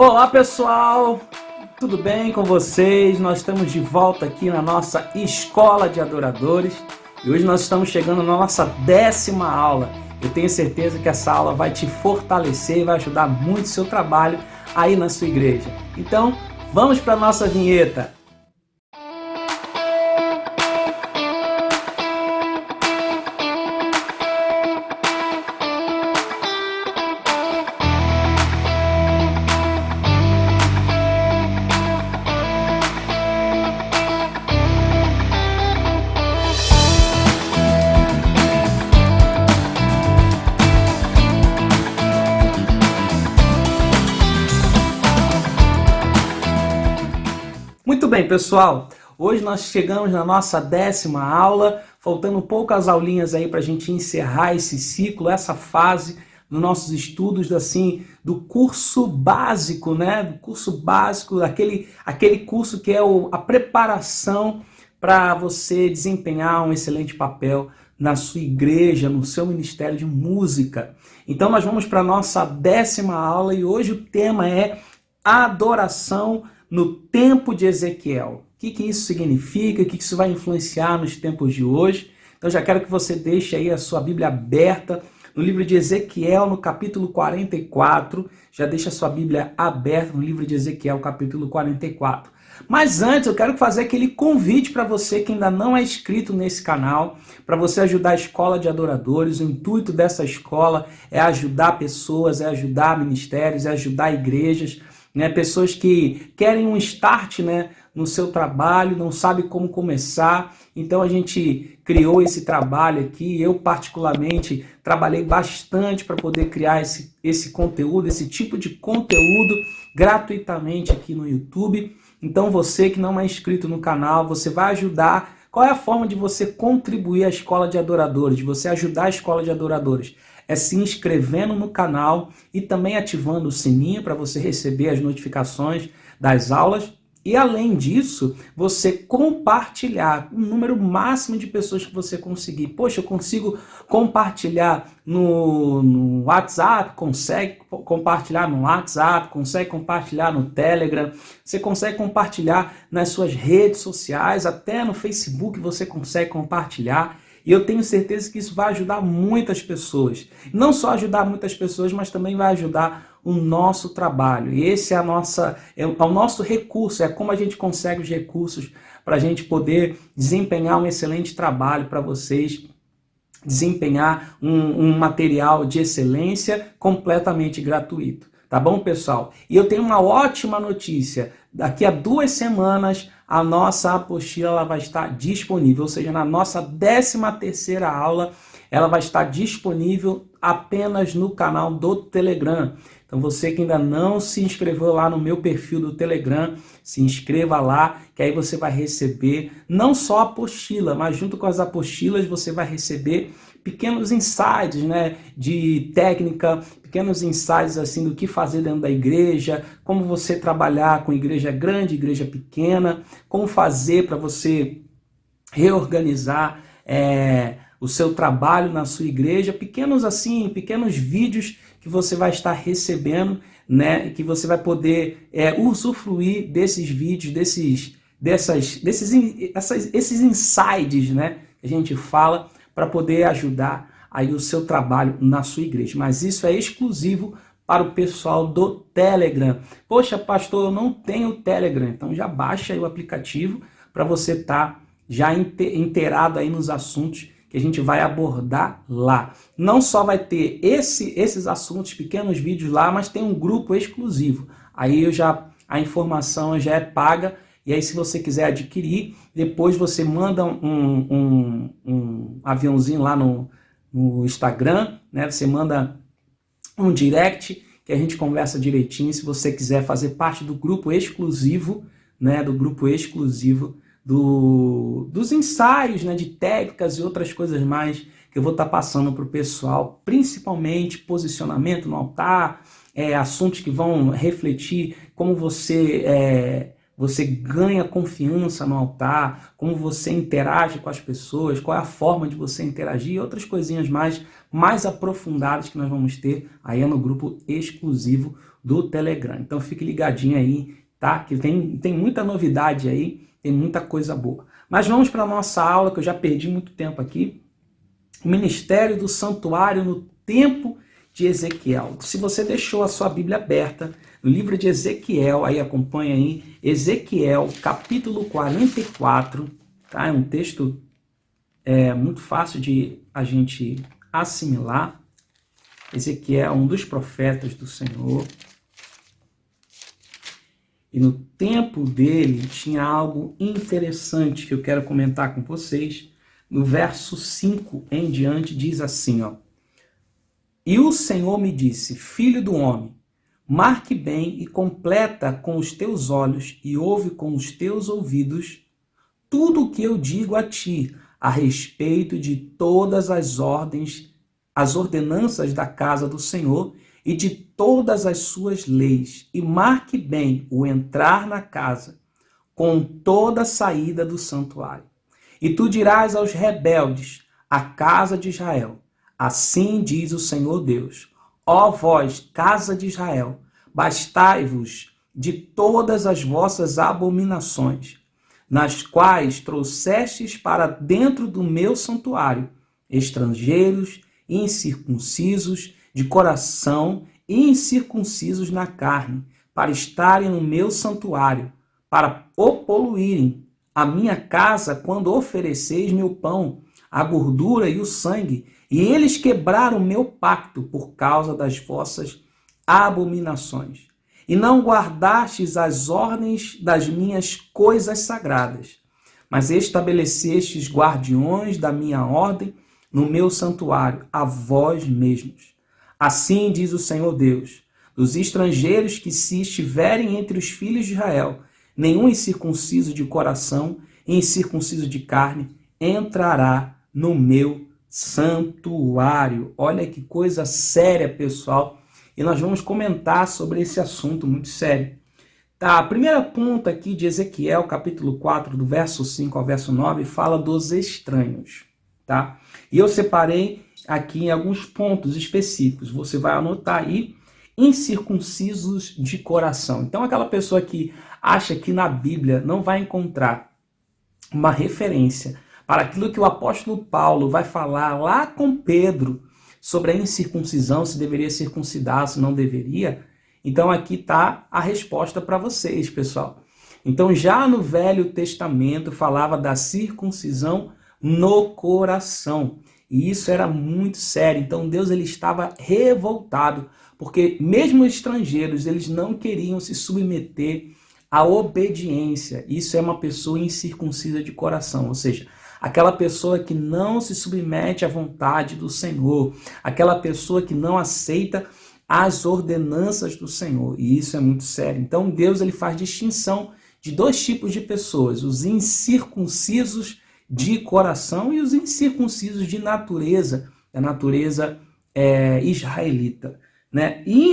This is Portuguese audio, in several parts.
Olá pessoal, tudo bem com vocês? Nós estamos de volta aqui na nossa Escola de Adoradores e hoje nós estamos chegando na nossa 10ª aula. Eu tenho certeza que essa aula vai te fortalecer e vai ajudar muito o seu trabalho aí na sua igreja. Então, vamos para a nossa vinheta. Muito bem, pessoal, hoje nós chegamos na nossa 10ª aula, faltando poucas aulinhas aí para a gente encerrar esse ciclo, essa fase dos nossos estudos assim, do curso básico, né? Do curso básico, aquele curso que é a preparação para você desempenhar um excelente papel na sua igreja, no seu ministério de música. Então nós vamos para a nossa 10ª aula e hoje o tema é adoração no tempo de Ezequiel. O que isso significa? O que isso vai influenciar nos tempos de hoje? Então já quero que você deixe aí a sua Bíblia aberta no livro de Ezequiel, no capítulo 44. Já deixa a sua Bíblia aberta no livro de Ezequiel, capítulo 44. Mas antes eu quero fazer aquele convite para você que ainda não é inscrito nesse canal, para você ajudar a Escola de Adoradores. O intuito dessa escola é ajudar pessoas, é ajudar ministérios, é ajudar igrejas, né? Pessoas que querem um start, né, no seu trabalho, não sabem como começar. Então a gente criou esse trabalho aqui. Eu particularmente trabalhei bastante para poder criar esse conteúdo, esse tipo de conteúdo gratuitamente aqui no YouTube. Então você que não é inscrito no canal, você vai ajudar. Qual é a forma de você contribuir à Escola de Adoradores, de você ajudar a Escola de Adoradores? É se inscrevendo no canal e também ativando o sininho para você receber as notificações das aulas. E além disso, você compartilhar um número máximo de pessoas que você conseguir. Poxa, eu consigo compartilhar no WhatsApp, consegue compartilhar no WhatsApp, consegue compartilhar no Telegram, você consegue compartilhar nas suas redes sociais, até no Facebook você consegue compartilhar. E eu tenho certeza que isso vai ajudar muitas pessoas. Não só ajudar muitas pessoas, mas também vai ajudar o nosso trabalho. E esse é o nosso recurso, é como a gente consegue os recursos para a gente poder desempenhar um excelente trabalho para vocês, desempenhar um material de excelência completamente gratuito. Tá bom, pessoal? E eu tenho uma ótima notícia. Daqui a 2 semanas, a nossa apostila ela vai estar disponível. Ou seja, na nossa 13ª aula, ela vai estar disponível apenas no canal do Telegram. Então, você que ainda não se inscreveu lá no meu perfil do Telegram, se inscreva lá, que aí você vai receber não só a apostila, mas junto com as apostilas você vai receber pequenos insights, né, de técnica, pequenos insights assim do que fazer dentro da igreja, como você trabalhar com igreja grande, igreja pequena, como fazer para você reorganizar o seu trabalho na sua igreja, pequenos vídeos que você vai estar recebendo, né, que você vai poder usufruir desses vídeos, esses insights, né, que a gente fala, para poder ajudar aí o seu trabalho na sua igreja. Mas isso é exclusivo para o pessoal do Telegram. Poxa, pastor, eu não tenho Telegram. Então já baixa aí o aplicativo para você estar já inteirado aí nos assuntos que a gente vai abordar lá. Não só vai ter esses assuntos, pequenos vídeos lá, mas tem um grupo exclusivo. Aí a informação já é paga. E aí, se você quiser adquirir, depois você manda um aviãozinho lá no Instagram, né? Você manda um direct que a gente conversa direitinho. Se você quiser fazer parte do grupo exclusivo, né? Do grupo exclusivo dos ensaios, né? De técnicas e outras coisas mais que eu vou estar passando para o pessoal, principalmente posicionamento no altar, assuntos que vão refletir como você você ganha confiança no altar, como você interage com as pessoas, qual é a forma de você interagir e outras coisinhas mais aprofundadas que nós vamos ter aí no grupo exclusivo do Telegram. Então fique ligadinho aí, tá? Que tem muita novidade aí, tem muita coisa boa. Mas vamos para a nossa aula, que eu já perdi muito tempo aqui. O Ministério do Santuário no Tempo de Ezequiel. Se você deixou a sua Bíblia aberta, no livro de Ezequiel, aí acompanha aí, Ezequiel, capítulo 44, tá? É um texto muito fácil de a gente assimilar. Ezequiel é um dos profetas do Senhor. E no tempo dele tinha algo interessante que eu quero comentar com vocês. No verso 5 em diante diz assim, ó: E o Senhor me disse, filho do homem, marque bem e completa com os teus olhos e ouve com os teus ouvidos tudo o que eu digo a ti a respeito de todas as ordenanças da casa do Senhor e de todas as suas leis, e marque bem o entrar na casa com toda a saída do santuário. E tu dirás aos rebeldes, a casa de Israel, assim diz o Senhor Deus, ó vós, casa de Israel, bastai-vos de todas as vossas abominações, nas quais trouxestes para dentro do meu santuário estrangeiros, incircuncisos de coração e incircuncisos na carne, para estarem no meu santuário, para o poluírem a minha casa quando ofereceis meu pão, a gordura e o sangue, e eles quebraram o meu pacto por causa das vossas abominações. E não guardastes as ordens das minhas coisas sagradas, mas estabelecestes guardiões da minha ordem no meu santuário, a vós mesmos. Assim diz o Senhor Deus, dos estrangeiros que se estiverem entre os filhos de Israel, nenhum incircunciso de coração e incircunciso de carne entrará no meu santuário. Olha que coisa séria, pessoal. E nós vamos comentar sobre esse assunto muito sério. Tá, a primeira ponta aqui de Ezequiel, capítulo 4, do verso 5 ao verso 9, fala dos estranhos. Tá? E eu separei aqui em alguns pontos específicos. Você vai anotar aí, incircuncisos de coração. Então, aquela pessoa que acha que na Bíblia não vai encontrar uma referência para aquilo que o apóstolo Paulo vai falar lá com Pedro sobre a incircuncisão, se deveria circuncidar, se não deveria. Então aqui está a resposta para vocês, pessoal. Então já no Velho Testamento falava da circuncisão no coração. E isso era muito sério. Então Deus ele estava revoltado, porque mesmo os estrangeiros eles não queriam se submeter à obediência. Isso é uma pessoa incircuncisa de coração, ou seja, aquela pessoa que não se submete à vontade do Senhor, aquela pessoa que não aceita as ordenanças do Senhor. E isso é muito sério. Então Deus ele faz distinção de dois tipos de pessoas, os incircuncisos de coração e os incircuncisos de natureza, da natureza israelita, né? E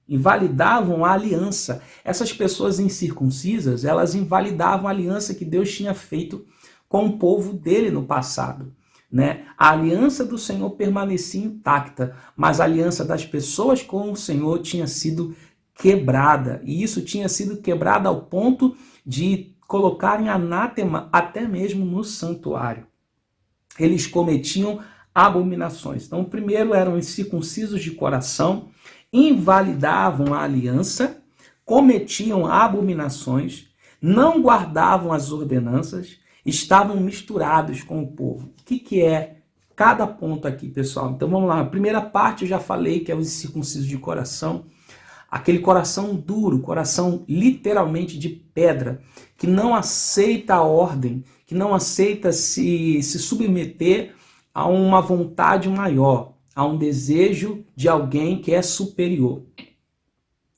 invalidavam a aliança. Essas pessoas incircuncisas, elas invalidavam a aliança que Deus tinha feito com o povo dele no passado, né? A aliança do Senhor permanecia intacta, mas a aliança das pessoas com o Senhor tinha sido quebrada. E isso tinha sido quebrado ao ponto de colocarem anátema até mesmo no santuário. Eles cometiam abominações. Então, primeiro eram incircuncisos de coração, invalidavam a aliança, cometiam abominações, não guardavam as ordenanças, estavam misturados com o povo. O que é cada ponto aqui, pessoal? Então vamos lá. A primeira parte eu já falei que é os incircuncisos de coração, aquele coração duro, coração literalmente de pedra, que não aceita a ordem, que não aceita se submeter a uma vontade maior, a um desejo de alguém que é superior.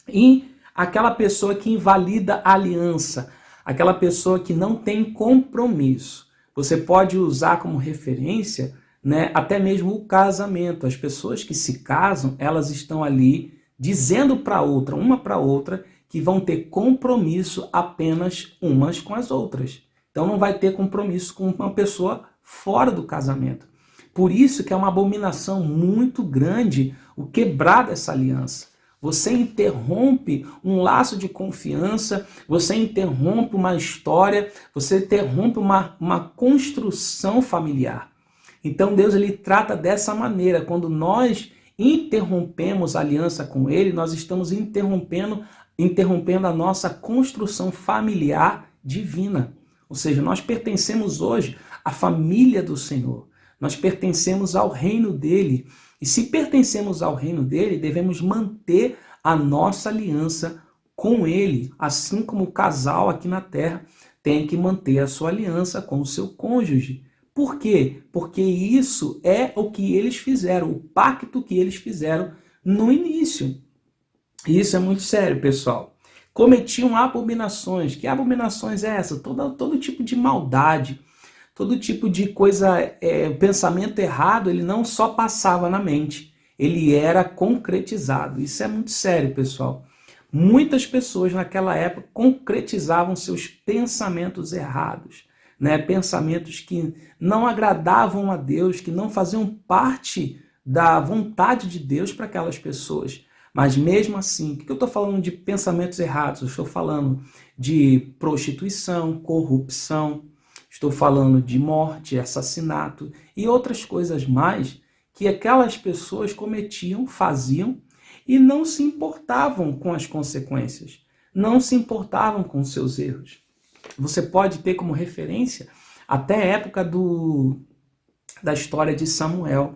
E aquela pessoa que invalida a aliança, aquela pessoa que não tem compromisso. Você pode usar como referência, né, até mesmo o casamento. As pessoas que se casam, elas estão ali dizendo para outra, uma para outra, que vão ter compromisso apenas umas com as outras. Então não vai ter compromisso com uma pessoa fora do casamento. Por isso que é uma abominação muito grande o quebrar dessa aliança. Você interrompe um laço de confiança, você interrompe uma história, você interrompe uma construção familiar. Então Deus ele trata dessa maneira. Quando nós interrompemos a aliança com Ele, nós estamos interrompendo a nossa construção familiar divina. Ou seja, nós pertencemos hoje à família do Senhor. Nós pertencemos ao reino dele. E se pertencemos ao reino dele, devemos manter a nossa aliança com ele, assim como o casal aqui na terra tem que manter a sua aliança com o seu cônjuge. Por quê? Porque isso é o que eles fizeram, o pacto que eles fizeram no início. E isso é muito sério, pessoal. Cometiam abominações. Que abominações é essa? Todo tipo de maldade, todo tipo de coisa, pensamento errado, ele não só passava na mente, ele era concretizado. Isso é muito sério, pessoal. Muitas pessoas naquela época concretizavam seus pensamentos errados, né? Pensamentos que não agradavam a Deus, que não faziam parte da vontade de Deus para aquelas pessoas. Mas mesmo assim, o que eu estou falando de pensamentos errados? Eu estou falando de prostituição, corrupção, estou falando de morte, assassinato e outras coisas mais que aquelas pessoas cometiam, faziam e não se importavam com as consequências, não se importavam com os seus erros. Você pode ter como referência até a época da história de Samuel.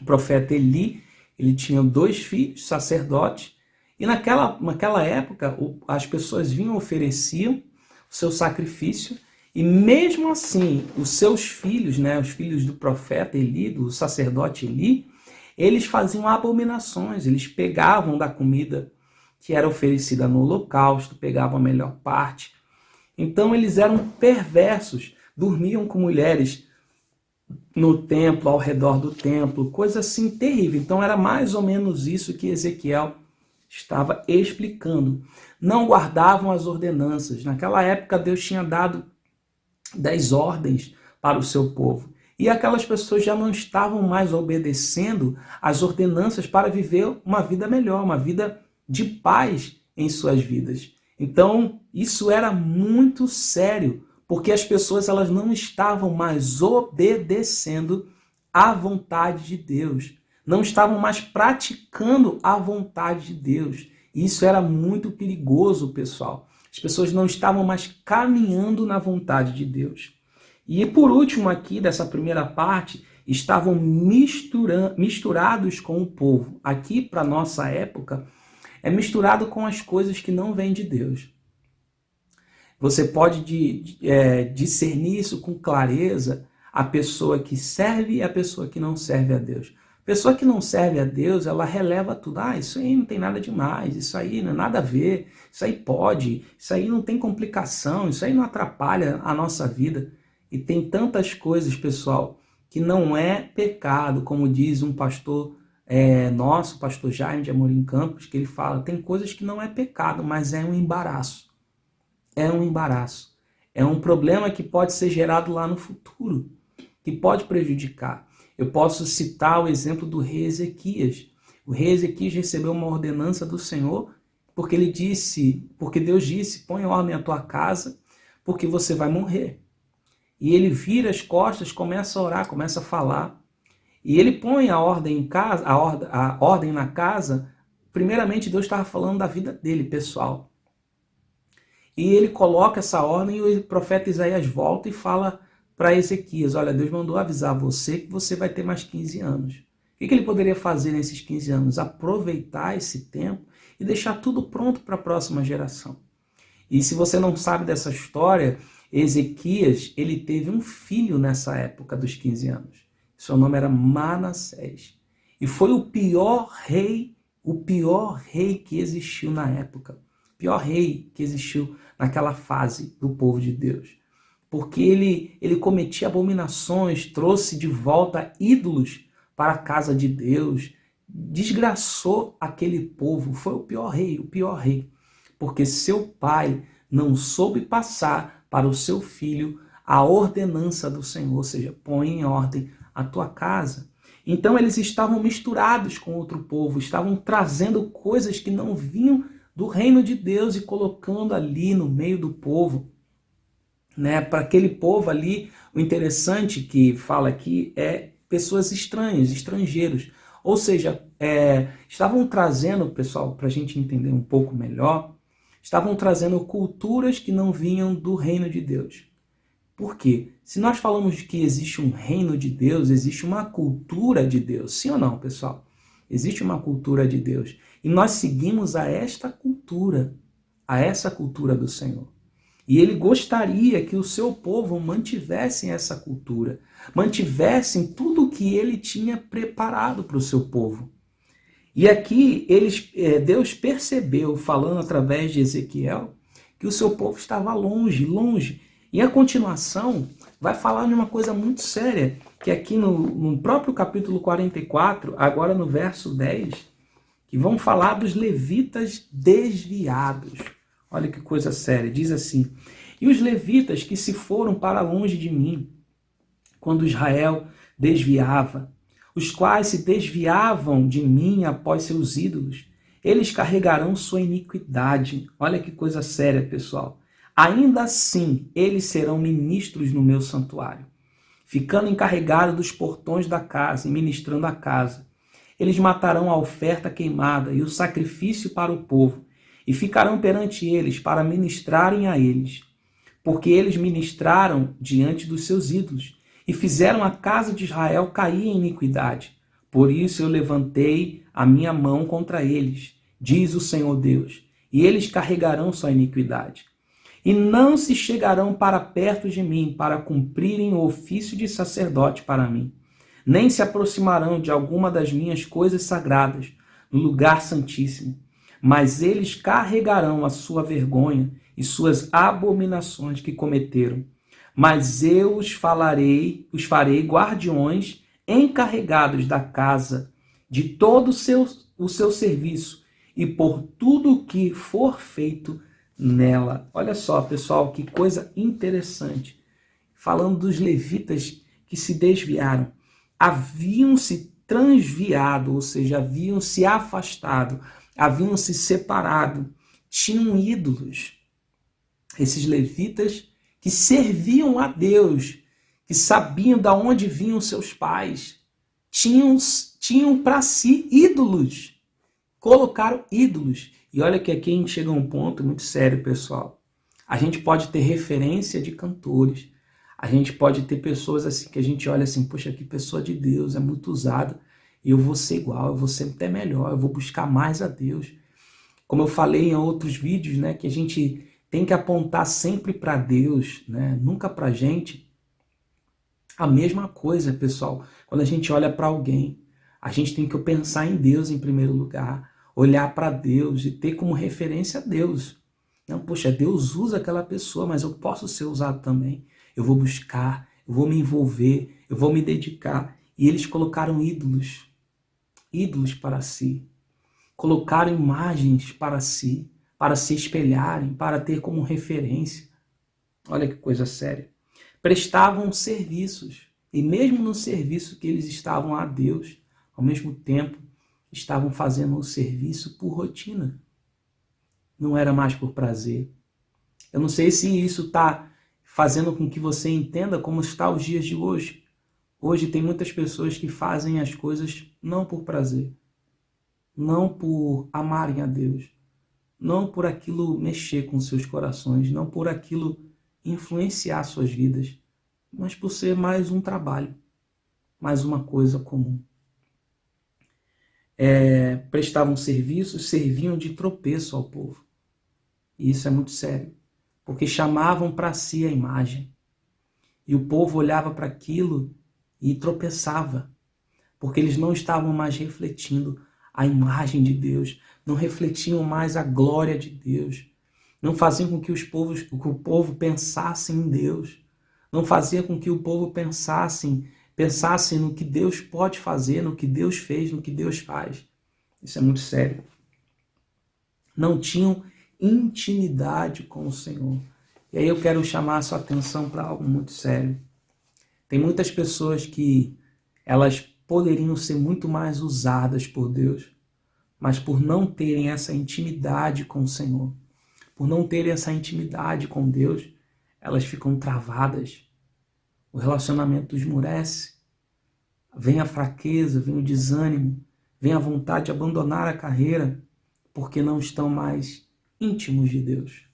O profeta Eli, ele tinha 2 filhos, sacerdotes, e naquela época as pessoas vinham, ofereciam o seu sacrifício, e mesmo assim os seus filhos, né, os filhos do profeta Eli, do sacerdote Eli, eles faziam abominações, eles pegavam da comida que era oferecida no holocausto, pegavam a melhor parte. Então eles eram perversos, dormiam com mulheres no templo, ao redor do templo, coisa assim terrível. Então era mais ou menos isso que Ezequiel estava explicando. Não guardavam as ordenanças. Naquela época Deus tinha dado 10 ordens para o seu povo. E aquelas pessoas já não estavam mais obedecendo às ordenanças para viver uma vida melhor, uma vida de paz em suas vidas. Então, isso era muito sério, porque as pessoas elas não estavam mais obedecendo à vontade de Deus, não estavam mais praticando a vontade de Deus. E isso era muito perigoso, pessoal. As pessoas não estavam mais caminhando na vontade de Deus. E por último aqui, dessa primeira parte, estavam misturados com o povo. Aqui, para a nossa época, é misturado com as coisas que não vêm de Deus. Você pode discernir isso com clareza, a pessoa que serve e a pessoa que não serve a Deus. A pessoa que não serve a Deus, ela releva tudo. Isso aí não tem nada demais, isso aí não é nada a ver, isso aí pode, isso aí não tem complicação, isso aí não atrapalha a nossa vida. E tem tantas coisas, pessoal, que não é pecado, como diz um pastor nosso, pastor Jaime de Amorim Campos, que ele fala, tem coisas que não é pecado, mas é um embaraço. É um embaraço. É um problema que pode ser gerado lá no futuro, que pode prejudicar. Eu posso citar o exemplo do rei Ezequias. O rei Ezequias recebeu uma ordenança do Senhor, porque Deus disse, põe ordem à tua casa, porque você vai morrer. E ele vira as costas, começa a orar, começa a falar. E ele põe a ordem em casa, a ordem na casa. Primeiramente, Deus estava falando da vida dele, pessoal. E ele coloca essa ordem e o profeta Isaías volta e fala para Ezequias, olha, Deus mandou avisar você que você vai ter mais 15 anos. O que ele poderia fazer nesses 15 anos? Aproveitar esse tempo e deixar tudo pronto para a próxima geração. E se você não sabe dessa história, Ezequias, ele teve um filho nessa época dos 15 anos. Seu nome era Manassés. E foi o pior rei que existiu na época. O pior rei que existiu naquela fase do povo de Deus. Porque ele cometia abominações, trouxe de volta ídolos para a casa de Deus, desgraçou aquele povo. Foi o pior rei, o pior rei. porque seu pai não soube passar para o seu filho a ordenança do Senhor, ou seja, põe em ordem a tua casa. Então eles estavam misturados com outro povo, estavam trazendo coisas que não vinham do reino de Deus e colocando ali no meio do povo. Para aquele povo ali, o interessante que fala aqui é pessoas estranhas, estrangeiros. Ou seja, estavam trazendo, pessoal, para a gente entender um pouco melhor, estavam trazendo culturas que não vinham do reino de Deus. Por quê? Se nós falamos que existe um reino de Deus, existe uma cultura de Deus. Sim ou não, pessoal? Existe uma cultura de Deus. E nós seguimos a esta cultura, a essa cultura do Senhor. E ele gostaria que o seu povo mantivesse essa cultura, mantivessem tudo o que ele tinha preparado para o seu povo. E aqui Deus percebeu, falando através de Ezequiel, que o seu povo estava longe, longe. E a continuação vai falar de uma coisa muito séria, que aqui no próprio capítulo 44, agora no verso 10, que vão falar dos levitas desviados. Olha que coisa séria, diz assim: e os levitas que se foram para longe de mim, quando Israel desviava, os quais se desviavam de mim após seus ídolos, eles carregarão sua iniquidade. Olha que coisa séria, pessoal. Ainda assim, eles serão ministros no meu santuário, ficando encarregados dos portões da casa e ministrando a casa. Eles matarão a oferta queimada e o sacrifício para o povo, e ficarão perante eles para ministrarem a eles, porque eles ministraram diante dos seus ídolos e fizeram a casa de Israel cair em iniquidade. Por isso eu levantei a minha mão contra eles, diz o Senhor Deus, e eles carregarão sua iniquidade. E não se chegarão para perto de mim para cumprirem o ofício de sacerdote para mim, nem se aproximarão de alguma das minhas coisas sagradas no lugar santíssimo, mas eles carregarão a sua vergonha e suas abominações que cometeram. Mas eu os farei guardiões encarregados da casa, de todo o seu serviço e por tudo o que for feito nela. Olha só, pessoal, que coisa interessante. Falando dos levitas que se desviaram, haviam se transviado, ou seja, haviam se afastado, haviam se separado, tinham ídolos. Esses levitas que serviam a Deus, que sabiam de onde vinham seus pais, tinham para si ídolos, colocaram ídolos. E olha que aqui a gente chega a um ponto muito sério, pessoal. A gente pode ter referência de cantores, a gente pode ter pessoas assim que a gente olha assim, poxa, que pessoa de Deus, é muito usada, eu vou ser igual, eu vou ser até melhor, eu vou buscar mais a Deus. Como eu falei em outros vídeos, né, que a gente tem que apontar sempre para Deus, né, nunca para a gente. A mesma coisa, pessoal, quando a gente olha para alguém, a gente tem que pensar em Deus em primeiro lugar, olhar para Deus e ter como referência a Deus. Não, poxa, Deus usa aquela pessoa, mas eu posso ser usado também. Eu vou buscar, eu vou me envolver, eu vou me dedicar. E eles colocaram ídolos para si. Colocaram imagens para si, para se espelharem, para ter como referência. Olha que coisa séria. Prestavam serviços, e mesmo no serviço que eles estavam a Deus, ao mesmo tempo, estavam fazendo o serviço por rotina. Não era mais por prazer. Eu não sei se isso está fazendo com que você entenda como está os dias de hoje. Hoje tem muitas pessoas que fazem as coisas não por prazer, não por amarem a Deus, não por aquilo mexer com seus corações, não por aquilo influenciar suas vidas, mas por ser mais um trabalho, mais uma coisa comum. Prestavam serviços, serviam de tropeço ao povo. E isso é muito sério, porque chamavam para si a imagem. E o povo olhava para aquilo e tropeçava, porque eles não estavam mais refletindo a imagem de Deus, não refletiam mais a glória de Deus, não faziam com que o povo pensasse em Deus, não fazia com que o povo pensasse no que Deus pode fazer, no que Deus fez, no que Deus faz. Isso é muito sério. Não tinham intimidade com o Senhor. E aí eu quero chamar a sua atenção para algo muito sério. Tem muitas pessoas que elas poderiam ser muito mais usadas por Deus, mas por não terem essa intimidade com o Senhor, por não terem essa intimidade com Deus, elas ficam travadas. O relacionamento esmurece, vem a fraqueza, vem o desânimo, vem a vontade de abandonar a carreira, porque não estão mais íntimos de Deus.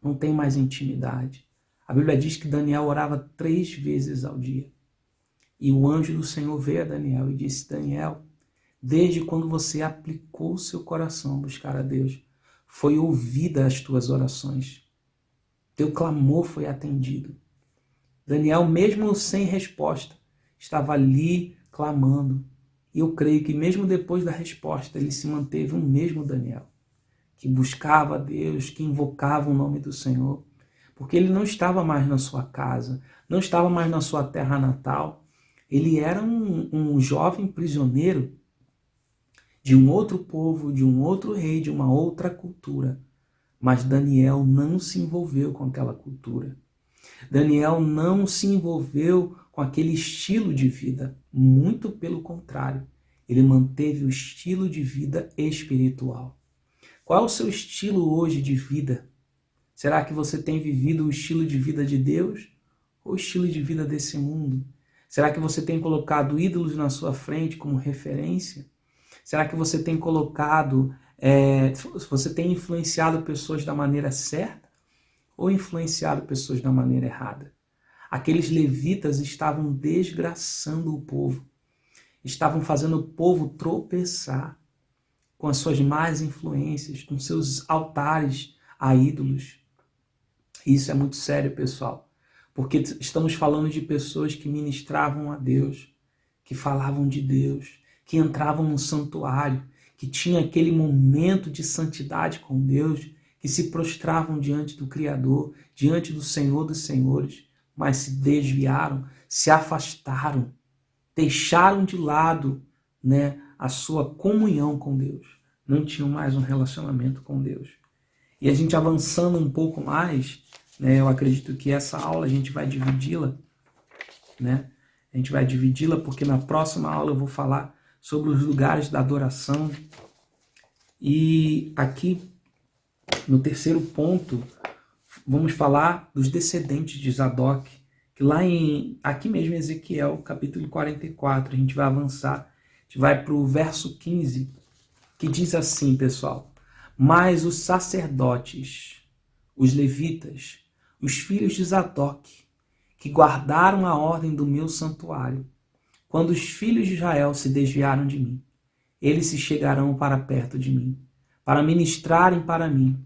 Não tem mais intimidade. A Bíblia diz que Daniel orava 3 vezes ao dia. E o anjo do Senhor veio a Daniel e disse: Daniel, desde quando você aplicou o seu coração a buscar a Deus, foi ouvida as tuas orações. Teu clamor foi atendido. Daniel, mesmo sem resposta, estava ali clamando. E eu creio que mesmo depois da resposta, ele se manteve o mesmo Daniel, que buscava a Deus, que invocava o nome do Senhor, porque ele não estava mais na sua casa, não estava mais na sua terra natal. Ele era um jovem prisioneiro de um outro povo, de um outro rei, de uma outra cultura. Mas Daniel não se envolveu com aquela cultura. Daniel não se envolveu com aquele estilo de vida. Muito pelo contrário, ele manteve o estilo de vida espiritual. Qual é o seu estilo hoje de vida? Será que você tem vivido o estilo de vida de Deus ou o estilo de vida desse mundo? Será que você tem colocado ídolos na sua frente como referência? Será que você tem você tem influenciado pessoas da maneira certa ou influenciado pessoas da maneira errada? Aqueles levitas estavam desgraçando o povo, estavam fazendo o povo tropeçar com as suas más influências, com seus altares a ídolos. Isso é muito sério, pessoal, porque estamos falando de pessoas que ministravam a Deus, que falavam de Deus, que entravam no santuário, que tinham aquele momento de santidade com Deus, que se prostravam diante do Criador, diante do Senhor dos Senhores, mas se desviaram, se afastaram, deixaram de lado, a sua comunhão com Deus. Não tinham mais um relacionamento com Deus. E a gente avançando um pouco mais, eu acredito que essa aula a gente vai dividi-la, A gente vai dividi-la porque na próxima aula eu vou falar sobre os lugares da adoração. E aqui, no terceiro ponto, vamos falar dos descendentes de Zadok, que aqui mesmo em Ezequiel, capítulo 44, a gente vai avançar, a gente vai para o verso 15, que diz assim, pessoal: mas os sacerdotes, os levitas, os filhos de Zadok, que guardaram a ordem do meu santuário, quando os filhos de Israel se desviaram de mim, eles se chegarão para perto de mim, para ministrarem para mim,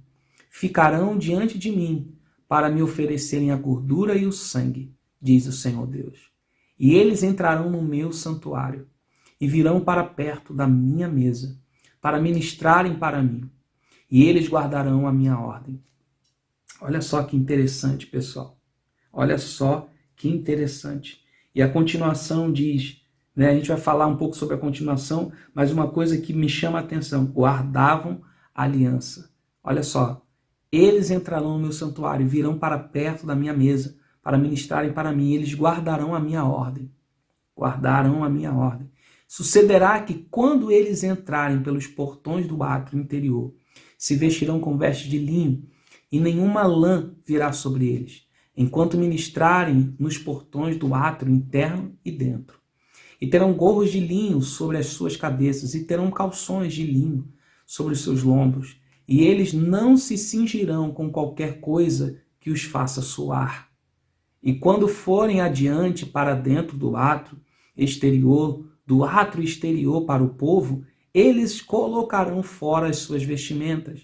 ficarão diante de mim, para me oferecerem a gordura e o sangue, diz o Senhor Deus. E eles entrarão no meu santuário, e virão para perto da minha mesa, para ministrarem para mim, e eles guardarão a minha ordem. Olha só que interessante, pessoal. Olha só que interessante. E a continuação diz, a gente vai falar um pouco sobre a continuação, mas uma coisa que me chama a atenção: guardavam a aliança. Olha só, eles entrarão no meu santuário, virão para perto da minha mesa, para ministrarem para mim, eles guardarão a minha ordem. Guardarão a minha ordem. Sucederá que quando eles entrarem pelos portões do átrio interior, se vestirão com vestes de linho, e nenhuma lã virá sobre eles, enquanto ministrarem nos portões do átrio interno e dentro. E terão gorros de linho sobre as suas cabeças, e terão calções de linho sobre os seus lombos, e eles não se cingirão com qualquer coisa que os faça suar. E quando forem adiante para dentro do átrio exterior, do átrio exterior para o povo, eles colocarão fora as suas vestimentas,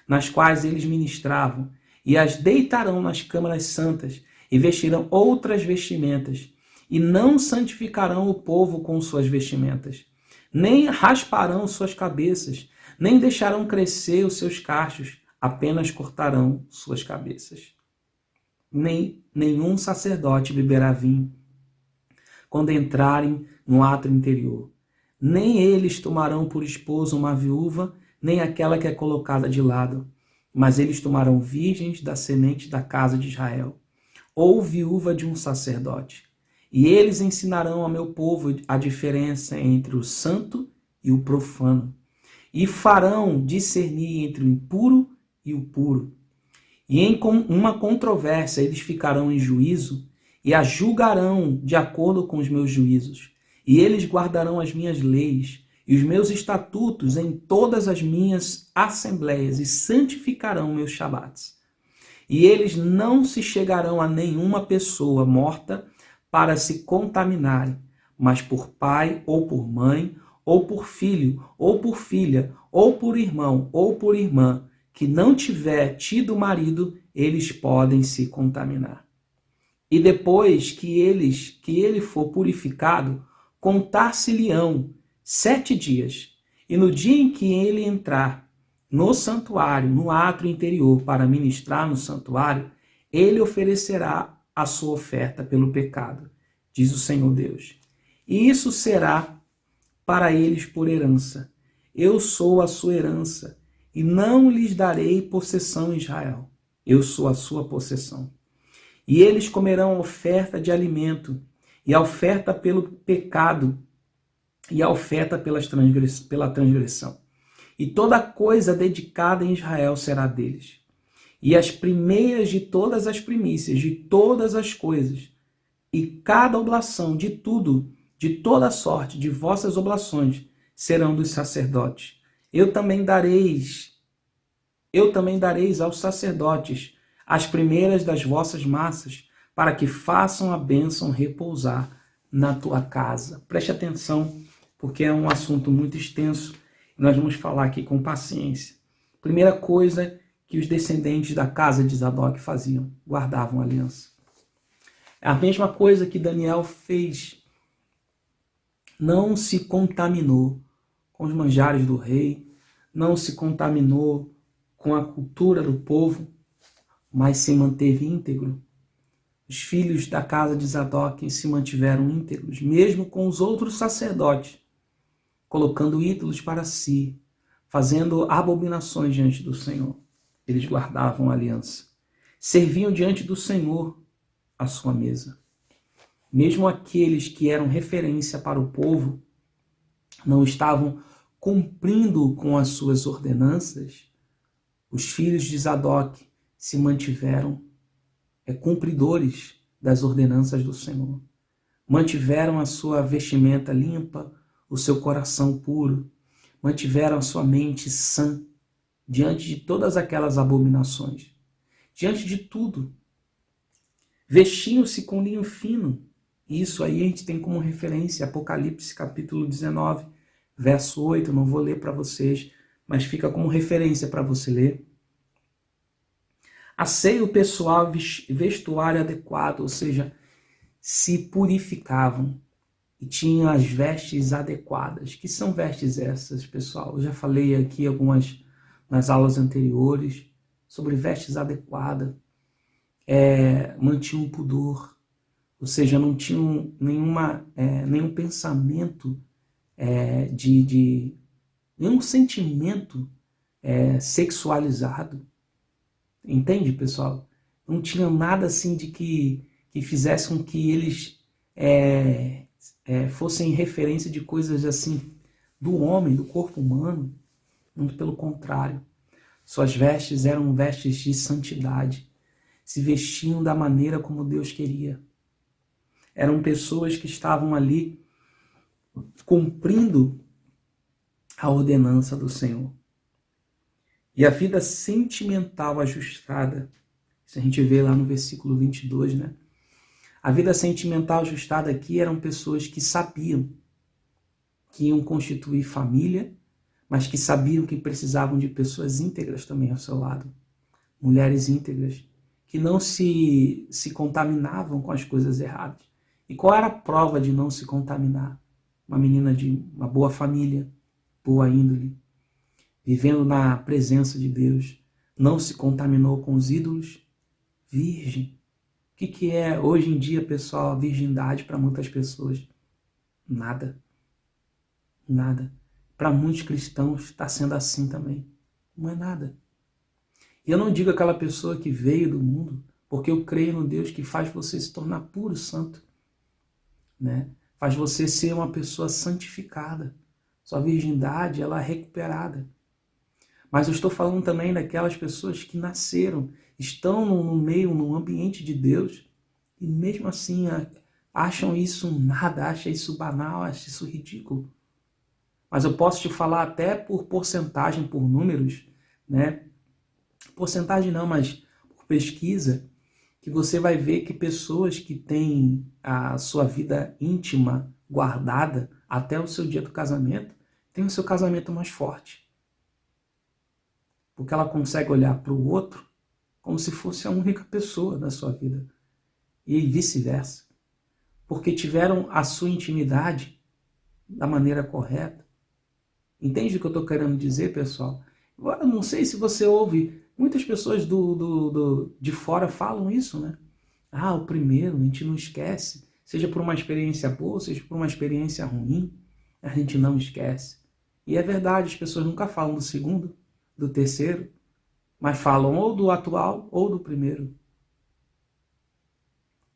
nas quais eles ministravam, e as deitarão nas câmaras santas, e vestirão outras vestimentas, e não santificarão o povo com suas vestimentas, nem rasparão suas cabeças, nem deixarão crescer os seus cachos, apenas cortarão suas cabeças. Nenhum sacerdote beberá vinho quando entrarem no átrio interior. Nem eles tomarão por esposa uma viúva, nem aquela que é colocada de lado. mas eles tomarão virgens da semente da casa de Israel, ou viúva de um sacerdote. E eles ensinarão ao meu povo a diferença entre o santo e o profano, e farão discernir entre o impuro e o puro. E em uma controvérsia eles ficarão em juízo e a julgarão de acordo com os meus juízos. E eles guardarão as minhas leis e os meus estatutos em todas as minhas assembleias e santificarão meus shabates. E eles não se chegarão a nenhuma pessoa morta para se contaminarem, mas por pai ou por mãe, ou por filho, ou por filha, ou por irmão, ou por irmã, que não tiver tido marido, eles podem se contaminar. E depois que ele for purificado, contar-se-lhe-ão 7 dias. E no dia em que ele entrar no santuário, no átrio interior, para ministrar no santuário, ele oferecerá a sua oferta pelo pecado, diz o Senhor Deus. E isso será para eles por herança. Eu sou a sua herança, e não lhes darei possessão em Israel. Eu sou a sua possessão. E eles comerão a oferta de alimento, e a oferta pelo pecado, e a oferta pela transgressão. E toda coisa dedicada em Israel será deles. E as primeiras de todas as primícias, de todas as coisas, e cada oblação de tudo, de toda sorte de vossas oblações, serão dos sacerdotes. Eu também dareis aos sacerdotes as primeiras das vossas massas, para que façam a bênção repousar na tua casa. Preste atenção, porque é um assunto muito extenso, e nós vamos falar aqui com paciência. Primeira coisa que os descendentes da casa de Zadok faziam, guardavam a aliança. É a mesma coisa que Daniel fez. Não se contaminou com os manjares do rei, não se contaminou com a cultura do povo, mas se manteve íntegro. Os filhos da casa de Zadok se mantiveram íntegros, mesmo com os outros sacerdotes, colocando ídolos para si, fazendo abominações diante do Senhor. Eles guardavam a aliança. Serviam diante do Senhor a sua mesa. Mesmo aqueles que eram referência para o povo não estavam cumprindo com as suas ordenanças, os filhos de Zadok se mantiveram cumpridores das ordenanças do Senhor. Mantiveram a sua vestimenta limpa, o seu coração puro, mantiveram a sua mente sã diante de todas aquelas abominações. Diante de tudo, vestiam-se com linho fino. Isso aí a gente tem como referência Apocalipse capítulo 19, verso 8. Eu não vou ler para vocês, mas fica como referência para você ler. Asseio pessoal, vestuário adequado, ou seja, se purificavam e tinham as vestes adequadas. Que são vestes essas, pessoal? Eu já falei aqui algumas nas aulas anteriores sobre vestes adequadas. Mantinham pudor, ou seja, não tinham nenhum pensamento nenhum sentimento sexualizado. Entende, pessoal? Não tinha nada assim de que fizesse com que eles fossem referência de coisas assim do homem, do corpo humano. Muito pelo contrário. Suas vestes eram vestes de santidade. Se vestiam da maneira como Deus queria. Eram pessoas que estavam ali cumprindo a ordenança do Senhor. E a vida sentimental ajustada, isso a gente vê lá no versículo 22, né? A vida sentimental ajustada aqui eram pessoas que sabiam que iam constituir família, mas que sabiam que precisavam de pessoas íntegras também ao seu lado. Mulheres íntegras, que não se contaminavam com as coisas erradas. E qual era a prova de não se contaminar? Uma menina de uma boa família, boa índole, vivendo na presença de Deus, não se contaminou com os ídolos, virgem. O que é hoje em dia, pessoal, a virgindade para muitas pessoas? Nada. Nada. Para muitos cristãos está sendo assim também. Não é nada. E eu não digo aquela pessoa que veio do mundo, porque eu creio no Deus que faz você se tornar puro, santo, né? Faz você ser uma pessoa santificada. Sua virgindade, ela é recuperada. Mas eu estou falando também daquelas pessoas que nasceram, estão no meio, no ambiente de Deus, e mesmo assim acham isso nada, acham isso banal, acham isso ridículo. Mas eu posso te falar até por porcentagem, por números, né? Porcentagem não, mas por pesquisa, que você vai ver que pessoas que têm a sua vida íntima guardada até o seu dia do casamento, têm o seu casamento mais forte. Porque ela consegue olhar para o outro como se fosse a única pessoa da sua vida. E vice-versa. Porque tiveram a sua intimidade da maneira correta. Entende o que eu estou querendo dizer, pessoal? Agora, não sei se você ouve, muitas pessoas de fora falam isso, né? Ah, o primeiro, a gente não esquece. Seja por uma experiência boa, seja por uma experiência ruim, a gente não esquece. E é verdade, as pessoas nunca falam do segundo, do terceiro, mas falam ou do atual ou do primeiro.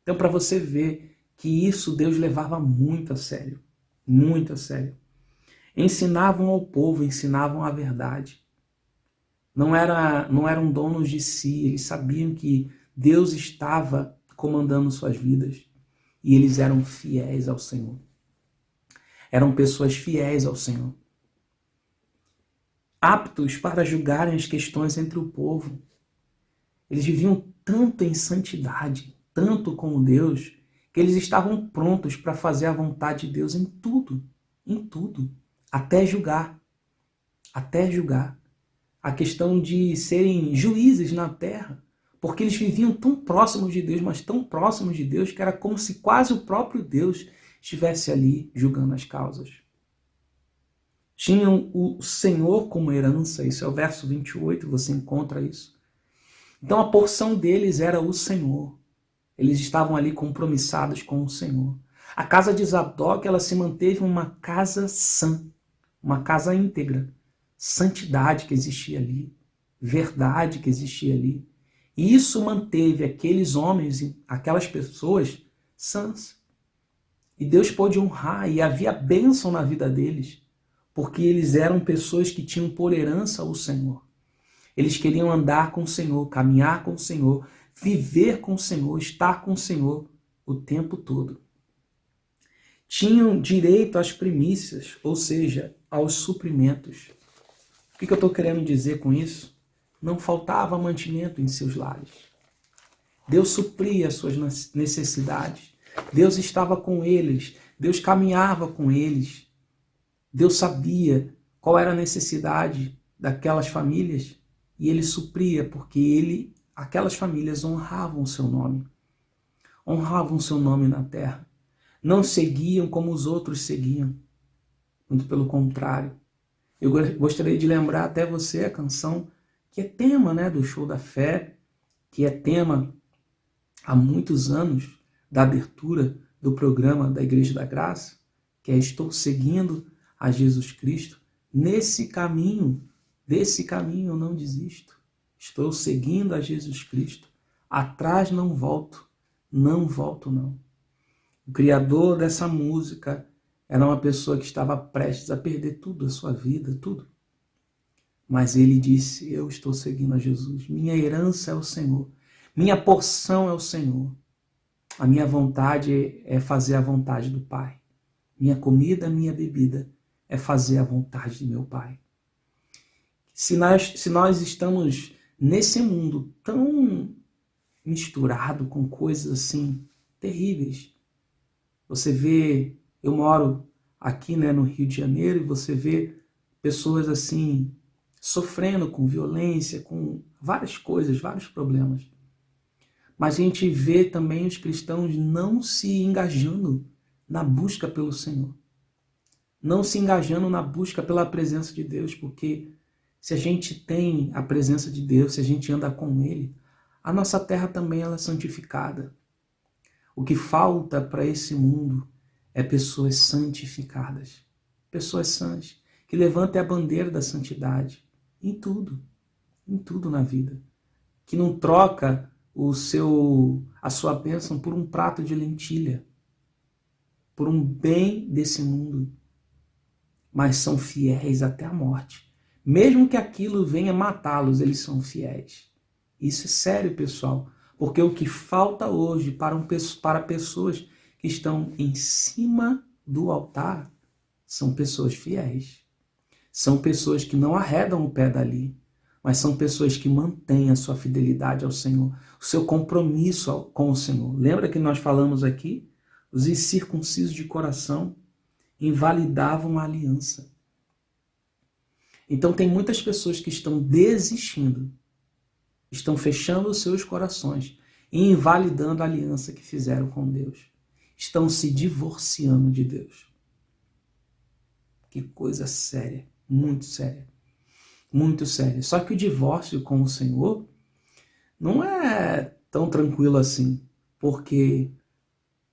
Então, para você ver que isso Deus levava muito a sério. Muito a sério. Ensinavam ao povo, ensinavam a verdade. Não eram donos de si, eles sabiam que Deus estava comandando suas vidas. E eles eram fiéis ao Senhor. Eram pessoas fiéis ao Senhor. Aptos para julgarem as questões entre o povo. Eles viviam tanto em santidade, tanto como Deus, que eles estavam prontos para fazer a vontade de Deus em tudo, até julgar. Até julgar. A questão de serem juízes na terra, porque eles viviam tão próximos de Deus, mas tão próximos de Deus, que era como se quase o próprio Deus estivesse ali julgando as causas. Tinham o Senhor como herança, isso é o verso 28, você encontra isso. Então a porção deles era o Senhor. Eles estavam ali compromissados com o Senhor. A casa de Zadok, ela se manteve uma casa sã, uma casa íntegra. Santidade que existia ali, verdade que existia ali. E isso manteve aqueles homens, aquelas pessoas sãs. E Deus pôde honrar, e havia bênção na vida deles, porque eles eram pessoas que tinham por herança o Senhor. Eles queriam andar com o Senhor, caminhar com o Senhor, viver com o Senhor, estar com o Senhor o tempo todo. Tinham direito às primícias, ou seja, aos suprimentos. O que eu estou querendo dizer com isso? Não faltava mantimento em seus lares. Deus supria as suas necessidades. Deus estava com eles. Deus caminhava com eles. Deus sabia qual era a necessidade daquelas famílias e Ele supria, porque aquelas famílias honravam o seu nome. Honravam o seu nome na terra. Não seguiam como os outros seguiam. Muito pelo contrário. Eu gostaria de lembrar até você a canção que é tema, né, do Show da Fé, que é tema há muitos anos da abertura do programa da Igreja da Graça, que é Estou Seguindo a Jesus Cristo. Desse caminho eu não desisto. Estou seguindo a Jesus Cristo. Atrás não volto não. O criador dessa música era uma pessoa que estava prestes a perder tudo, a sua vida, tudo. Mas ele disse, eu estou seguindo a Jesus. Minha herança é o Senhor. Minha porção é o Senhor. A minha vontade é fazer a vontade do Pai. Minha comida, minha bebida é fazer a vontade de meu Pai. Se nós estamos nesse mundo tão misturado com coisas assim terríveis, você vê, eu moro aqui, né, no Rio de Janeiro, e você vê pessoas assim sofrendo com violência, com várias coisas, vários problemas. Mas a gente vê também os cristãos não se engajando na busca pelo Senhor. Não se engajando na busca pela presença de Deus, porque se a gente tem a presença de Deus, se a gente anda com Ele, a nossa terra também ela é santificada. O que falta para esse mundo é pessoas santificadas, pessoas sãs, que levantem a bandeira da santidade em tudo na vida. que não troca a sua bênção por um prato de lentilha, por um bem desse mundo, mas são fiéis até a morte. Mesmo que aquilo venha matá-los, eles são fiéis. Isso é sério, pessoal, porque o que falta hoje para pessoas que estão em cima do altar são pessoas fiéis. São pessoas que não arredam o pé dali, mas são pessoas que mantêm a sua fidelidade ao Senhor, o seu compromisso com o Senhor. Lembra que nós falamos aqui? Os incircuncisos de coração invalidavam a aliança. Então tem muitas pessoas que estão desistindo, estão fechando os seus corações e invalidando a aliança que fizeram com Deus. Estão se divorciando de Deus. Que coisa séria, muito séria. Muito séria. Só que o divórcio com o Senhor não é tão tranquilo assim, porque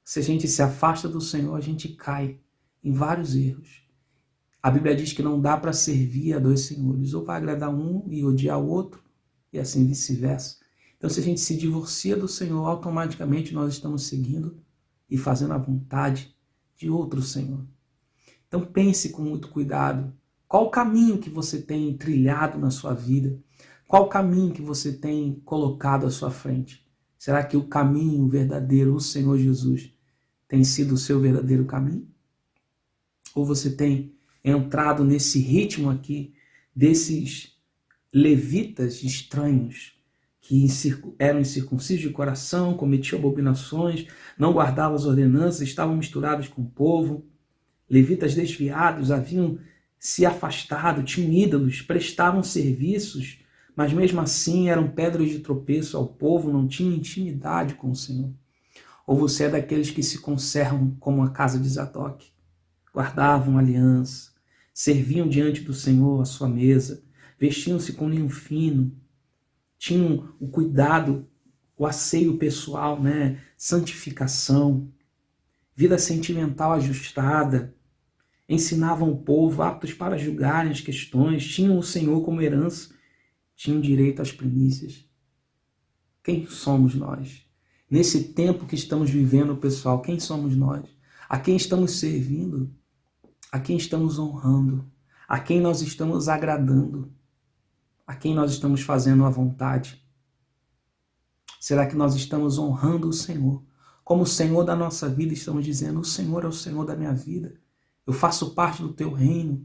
se a gente se afasta do Senhor, a gente cai em vários erros. A Bíblia diz que não dá para servir a dois senhores, ou vai agradar um e odiar o outro, e assim vice-versa. Então, se a gente se divorcia do Senhor, automaticamente nós estamos seguindo e fazendo a vontade de outro Senhor. Então, pense com muito cuidado. Qual o caminho que você tem trilhado na sua vida? Qual o caminho que você tem colocado à sua frente? Será que o caminho verdadeiro, o Senhor Jesus, tem sido o seu verdadeiro caminho? Ou você tem entrado nesse ritmo aqui desses levitas estranhos que eram incircuncisos de coração, cometiam abominações, não guardavam as ordenanças, estavam misturados com o povo. Levitas desviados haviam se afastado, tinham ídolos, prestavam serviços, mas mesmo assim eram pedras de tropeço ao povo, não tinham intimidade com o Senhor. Ou você é daqueles que se conservam como a casa de Zadok, guardavam aliança, serviam diante do Senhor à sua mesa, vestiam-se com linho fino, tinham o cuidado, o asseio pessoal, santificação, vida sentimental ajustada, ensinavam o povo aptos para julgarem as questões, tinham o Senhor como herança, tinham direito às primícias. Quem somos nós? Nesse tempo que estamos vivendo, pessoal, quem somos nós? A quem estamos servindo? A quem estamos honrando? A quem nós estamos agradando? A quem nós estamos fazendo a vontade? Será que nós estamos honrando o Senhor? Como o Senhor da nossa vida, estamos dizendo, o Senhor é o Senhor da minha vida. Eu faço parte do teu reino.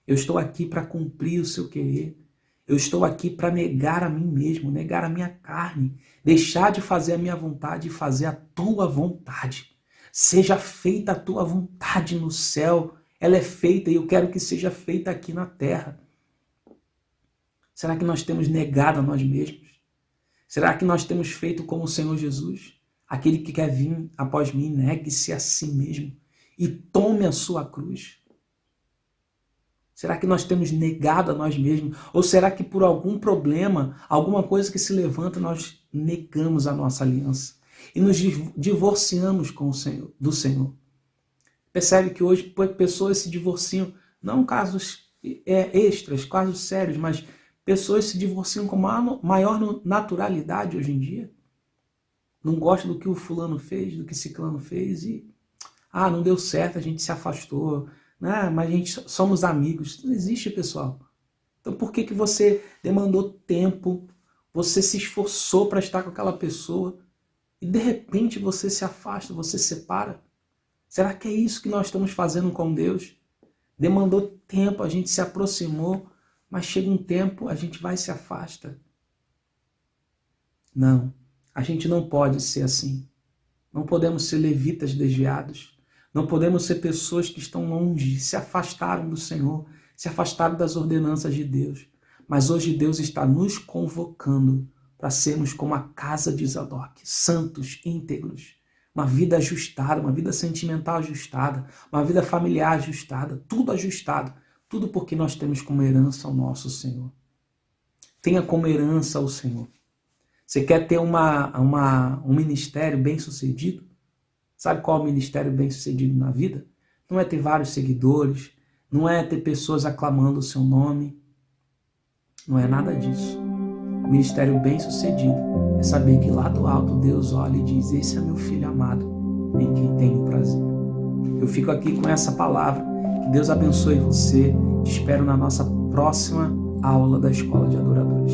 Eu estou aqui para cumprir o seu querer. Eu estou aqui para negar a mim mesmo, negar a minha carne, deixar de fazer a minha vontade e fazer a tua vontade. Seja feita a tua vontade no céu. Ela é feita e eu quero que seja feita aqui na terra. Será que nós temos negado a nós mesmos? Será que nós temos feito como o Senhor Jesus? Aquele que quer vir após mim, negue-se a si mesmo e tome a sua cruz. Será que nós temos negado a nós mesmos? Ou será que por algum problema, alguma coisa que se levanta, nós negamos a nossa aliança e nos divorciamos do Senhor? Percebe que hoje pessoas se divorciam, não casos extras, casos sérios, mas pessoas se divorciam com maior naturalidade hoje em dia. Não gosta do que o fulano fez, do que ciclano fez e não deu certo, a gente se afastou, mas a gente somos amigos. Isso não existe, pessoal. Então por que você demandou tempo, você se esforçou para estar com aquela pessoa e de repente você se afasta, você se separa? Será que é isso que nós estamos fazendo com Deus? Demandou tempo, a gente se aproximou, mas chega um tempo, a gente vai e se afasta. Não, a gente não pode ser assim. Não podemos ser levitas desviados. Não podemos ser pessoas que estão longe, se afastaram do Senhor, se afastaram das ordenanças de Deus. Mas hoje Deus está nos convocando para sermos como a casa de Zadok, santos, íntegros. Uma vida ajustada, uma vida sentimental ajustada, uma vida familiar ajustada, tudo ajustado. Tudo porque nós temos como herança o nosso Senhor. Tenha como herança o Senhor. Você quer ter um ministério bem sucedido? Sabe qual é o ministério bem sucedido na vida? Não é ter vários seguidores, não é ter pessoas aclamando o seu nome. Não é nada disso. O ministério bem-sucedido é saber que lá do alto Deus olha e diz: esse é meu filho amado, em quem tenho prazer. Eu fico aqui com essa palavra. Que Deus abençoe você. Te espero na nossa próxima aula da Escola de Adoradores.